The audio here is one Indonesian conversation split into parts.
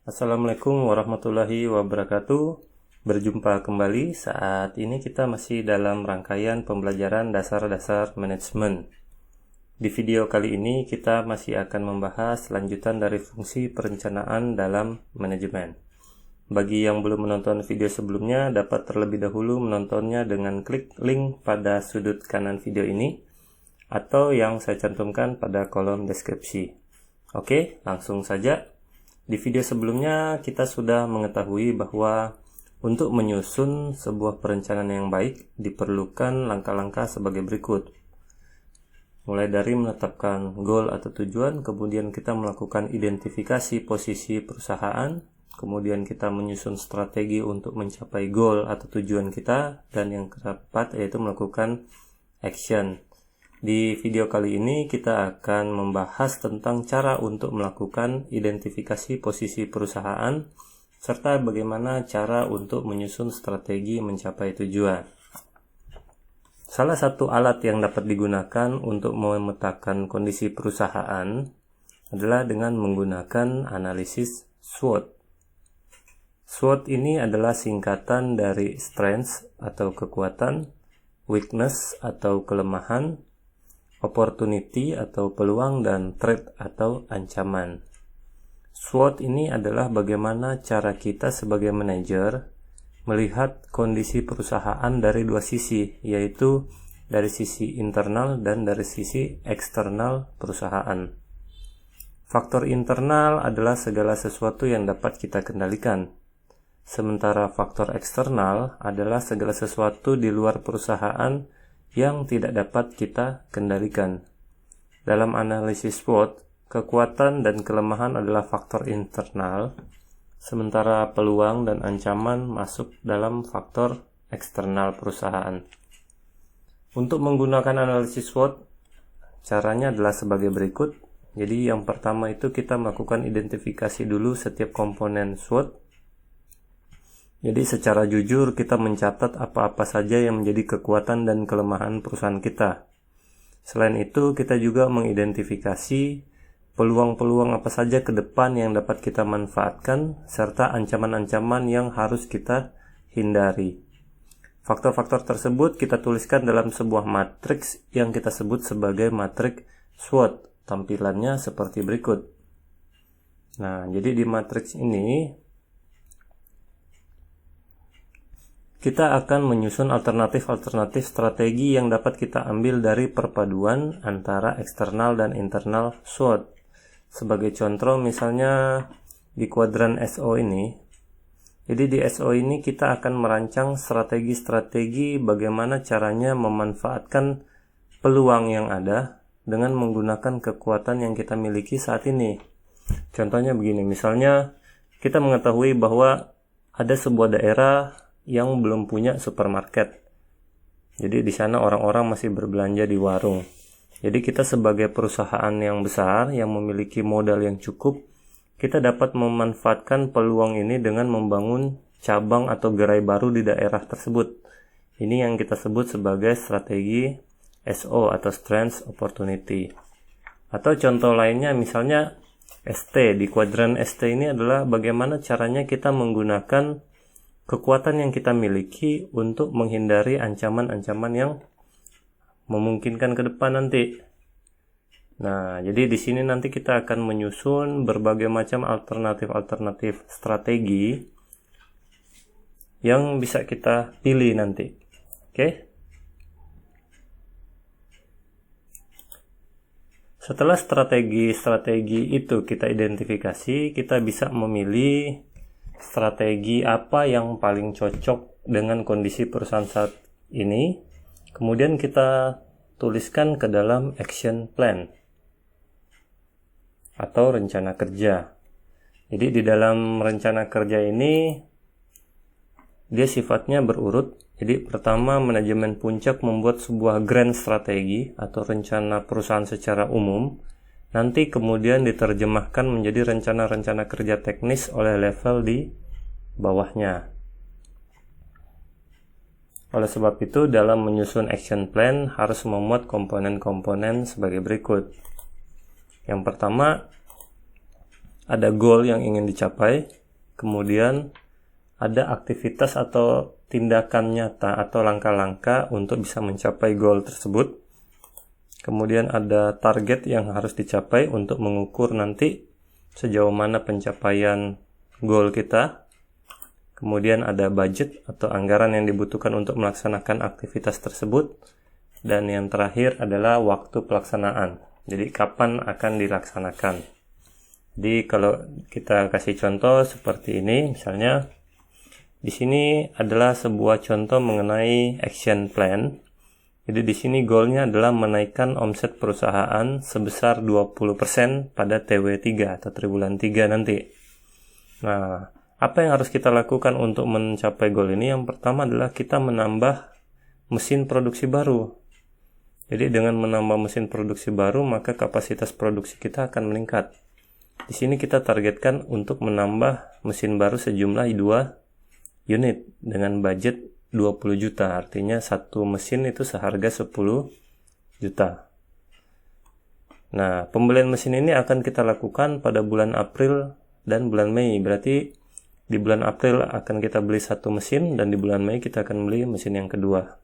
Assalamualaikum warahmatullahi wabarakatuh. Berjumpa kembali. Saat ini kita masih dalam rangkaian pembelajaran dasar-dasar manajemen. Di video kali ini kita masih akan membahas lanjutan dari fungsi perencanaan dalam manajemen. Bagi yang belum menonton video sebelumnya, dapat terlebih dahulu menontonnya dengan klik link pada sudut kanan video ini atau yang saya cantumkan pada kolom deskripsi. Oke, langsung saja. Di video sebelumnya kita sudah mengetahui bahwa untuk menyusun sebuah perencanaan yang baik diperlukan langkah-langkah sebagai berikut. Mulai dari menetapkan goal atau tujuan, kemudian kita melakukan identifikasi posisi perusahaan, kemudian kita menyusun strategi untuk mencapai goal atau tujuan kita, dan yang keempat yaitu melakukan action. Di video kali ini kita akan membahas tentang cara untuk melakukan identifikasi posisi perusahaan serta bagaimana cara untuk menyusun strategi mencapai tujuan. Salah satu alat yang dapat digunakan untuk memetakan kondisi perusahaan adalah dengan menggunakan analisis SWOT. SWOT ini adalah singkatan dari strengths atau kekuatan, weakness atau kelemahan, opportunity atau peluang, dan threat atau ancaman. SWOT ini adalah bagaimana cara kita sebagai manajer melihat kondisi perusahaan dari dua sisi, yaitu dari sisi internal dan dari sisi eksternal perusahaan. Faktor internal adalah segala sesuatu yang dapat kita kendalikan, sementara faktor eksternal adalah segala sesuatu di luar perusahaan yang tidak dapat kita kendalikan. Dalam analisis SWOT, kekuatan dan kelemahan adalah faktor internal, sementara peluang dan ancaman masuk dalam faktor eksternal perusahaan. Untuk menggunakan analisis SWOT, caranya adalah sebagai berikut. Jadi yang pertama itu kita melakukan identifikasi dulu setiap komponen SWOT. Jadi secara jujur kita mencatat apa-apa saja yang menjadi kekuatan dan kelemahan perusahaan kita. Selain itu kita juga mengidentifikasi peluang-peluang apa saja ke depan yang dapat kita manfaatkan serta ancaman-ancaman yang harus kita hindari. Faktor-faktor tersebut kita tuliskan dalam sebuah matriks yang kita sebut sebagai matriks SWOT. Tampilannya seperti berikut. Nah, jadi di matriks ini kita akan menyusun alternatif-alternatif strategi yang dapat kita ambil dari perpaduan antara eksternal dan internal SWOT. Sebagai contoh misalnya di kuadran SO ini. Jadi di SO ini kita akan merancang strategi-strategi bagaimana caranya memanfaatkan peluang yang ada dengan menggunakan kekuatan yang kita miliki saat ini. Contohnya begini, misalnya kita mengetahui bahwa ada sebuah daerah yang belum punya supermarket. Jadi di sana orang-orang masih berbelanja di warung. Jadi kita sebagai perusahaan yang besar yang memiliki modal yang cukup, kita dapat memanfaatkan peluang ini dengan membangun cabang atau gerai baru di daerah tersebut. Ini yang kita sebut sebagai strategi SO atau Strengths Opportunity. Atau contoh lainnya misalnya ST. Di kuadran ST ini adalah bagaimana caranya kita menggunakan kekuatan yang kita miliki untuk menghindari ancaman-ancaman yang memungkinkan ke depan nanti. Nah, jadi di sini nanti kita akan menyusun berbagai macam alternatif-alternatif strategi yang bisa kita pilih nanti. Oke? Setelah strategi-strategi itu kita identifikasi, kita bisa memilih strategi apa yang paling cocok dengan kondisi perusahaan saat ini. Kemudian kita tuliskan ke dalam action plan atau rencana kerja. Jadi di dalam rencana kerja ini dia sifatnya berurut. Jadi pertama manajemen puncak membuat sebuah grand strategi atau rencana perusahaan secara umum. Nanti kemudian diterjemahkan menjadi rencana-rencana kerja teknis oleh level di bawahnya. Oleh sebab itu, dalam menyusun action plan harus memuat komponen-komponen sebagai berikut. Yang pertama, ada goal yang ingin dicapai, kemudian ada aktivitas atau tindakan nyata atau langkah-langkah untuk bisa mencapai goal tersebut. Kemudian ada target yang harus dicapai untuk mengukur nanti sejauh mana pencapaian goal kita. Kemudian ada budget atau anggaran yang dibutuhkan untuk melaksanakan aktivitas tersebut. Dan yang terakhir adalah waktu pelaksanaan. Jadi kapan akan dilaksanakan. Jadi kalau kita kasih contoh seperti ini, misalnya di sini adalah sebuah contoh mengenai action plan. Jadi di sini goalnya adalah menaikkan omset perusahaan sebesar 20% pada TW3 atau triwulan 3 nanti. Nah, apa yang harus kita lakukan untuk mencapai goal ini? Yang pertama adalah kita menambah mesin produksi baru. Jadi dengan menambah mesin produksi baru, maka kapasitas produksi kita akan meningkat. Di sini kita targetkan untuk menambah mesin baru sejumlah 2 unit dengan budget 20 juta, artinya satu mesin itu seharga 10 juta. Nah, pembelian mesin ini akan kita lakukan pada bulan April dan bulan Mei. Berarti di bulan April akan kita beli satu mesin dan di bulan Mei kita akan beli mesin yang kedua.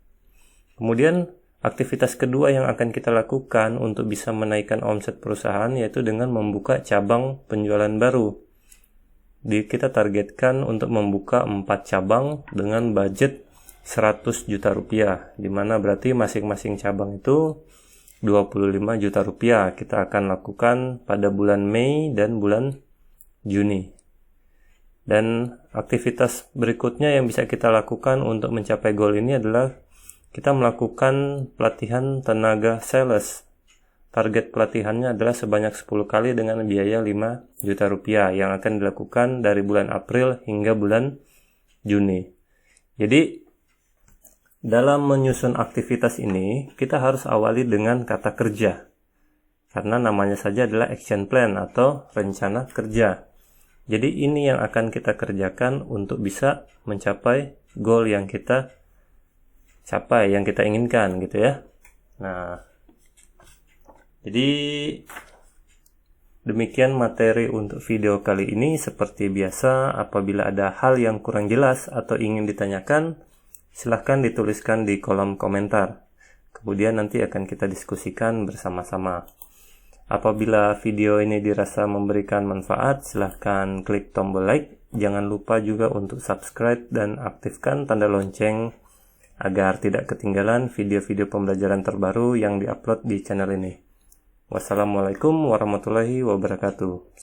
Kemudian aktivitas kedua yang akan kita lakukan untuk bisa menaikkan omset perusahaan yaitu dengan membuka cabang penjualan baru. Kita targetkan untuk membuka 4 cabang dengan budget 100 juta rupiah, di mana berarti masing-masing cabang itu 25 juta rupiah. Kita akan lakukan pada bulan Mei dan bulan Juni. Dan aktivitas berikutnya yang bisa kita lakukan untuk mencapai goal ini adalah kita melakukan pelatihan tenaga sales. Target pelatihannya adalah sebanyak 10 kali dengan biaya 5 juta rupiah yang akan dilakukan dari bulan April hingga bulan Juni. Jadi dalam menyusun aktivitas ini, kita harus awali dengan kata kerja. Karena namanya saja adalah action plan atau rencana kerja. Jadi ini yang akan kita kerjakan untuk bisa mencapai goal yang kita capai, yang kita inginkan gitu ya. Nah, jadi demikian materi untuk video kali ini. Seperti biasa, apabila ada hal yang kurang jelas atau ingin ditanyakan, silahkan dituliskan di kolom komentar. Kemudian nanti akan kita diskusikan bersama-sama. Apabila video ini dirasa memberikan manfaat, silahkan klik tombol like. Jangan lupa juga untuk subscribe dan aktifkan tanda lonceng agar tidak ketinggalan video-video pembelajaran terbaru yang diupload di channel ini. Wassalamualaikum warahmatullahi wabarakatuh.